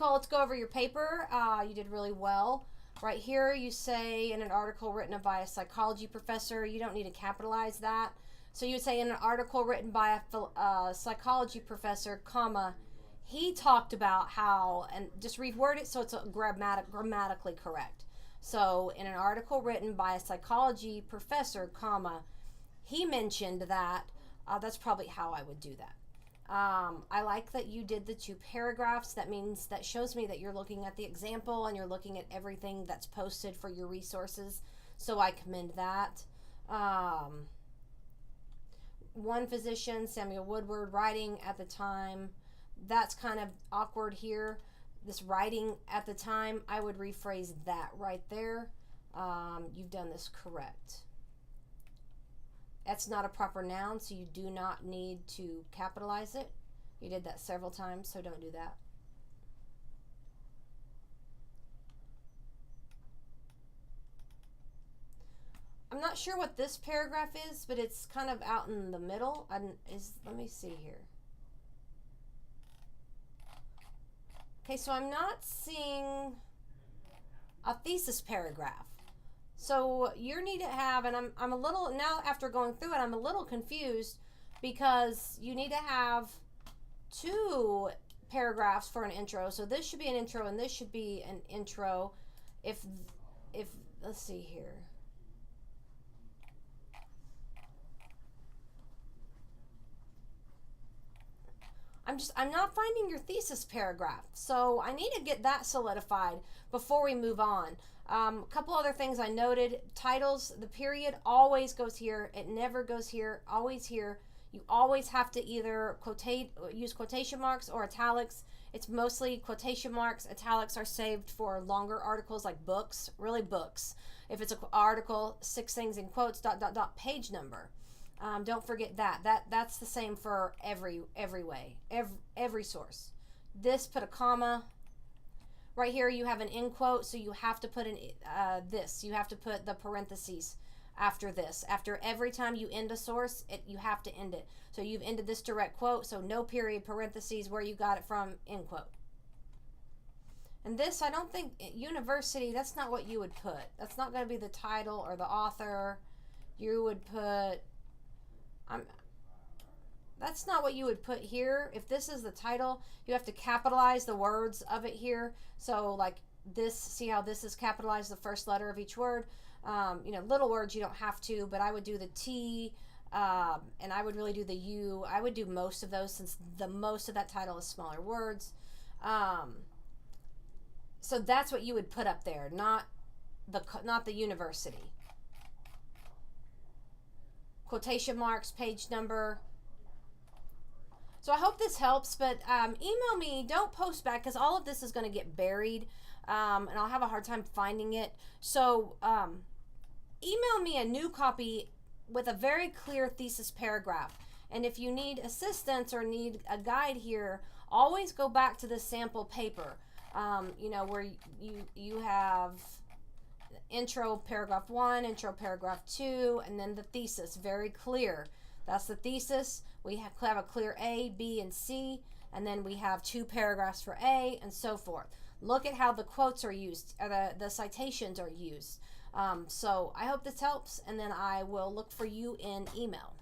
Nicole, let's go over your paper. You did really well. Right here, you say in an article written by a psychology professor. You don't need to capitalize that. So you would say in an article written by a psychology professor, comma, he talked about how, and just reword it so it's grammatically correct. So in an article written by a psychology professor, comma, he mentioned that. That's probably how I would do that. I like that you did the 2 paragraphs. That shows me that you're looking at the example and you're looking at everything that's posted for your resources. So I commend that. One physician, Samuel Woodward, writing at the time. That's kind of awkward here. This writing at the time, I would rephrase that right there. You've done this correct. That's not a proper noun, so you do not need to capitalize it. You did that several times, so don't do that. I'm not sure what this paragraph is, but it's kind of out in the middle. Let me see here. Okay, so I'm not seeing a thesis paragraph. So you need to have, and I'm a little, now after going through it, I'm a little confused because you need to have 2 paragraphs for an intro. So this should be an intro and this should be an intro. If let's see here. I'm not finding your thesis paragraph. So I need to get that solidified before we move on. A couple other things I noted. Titles, the period always goes here. It never goes here, always here. You always have to either use quotation marks or italics. It's mostly quotation marks. Italics are saved for longer articles like books, really books. If it's an article, 6 things in quotes, ... page number. Don't forget that. That's the same for every source. This, put a comma. Right here you have an end quote, so you have to put this. You have to put the parentheses after this. After every time you end a source, you have to end it. So you've ended this direct quote, so no period, parentheses, where you got it from, end quote. And this, I don't think, university, that's not what you would put. That's not going to be the title or the author. You would put... that's not what you would put here. If this is the title, you have to capitalize the words of it here. So like this, see how this is capitalized, the first letter of each word. Little words you don't have to, but I would do the T, and I would really do the U. I would do most of those since most of that title is smaller words. So that's what you would put up there, not the university. Quotation marks, page number. So I hope this helps, but email me. Don't post back because all of this is going to get buried, and I'll have a hard time finding it. So email me a new copy with a very clear thesis paragraph. And if you need assistance or need a guide here, always go back to the sample paper, where you have intro paragraph 1, intro paragraph 2, and then the thesis, very clear. That's the thesis. We have a clear A, B, and C, and then we have 2 paragraphs for A, and so forth. Look at how the quotes are used, or the citations are used. So I hope this helps, and then I will look for you in email.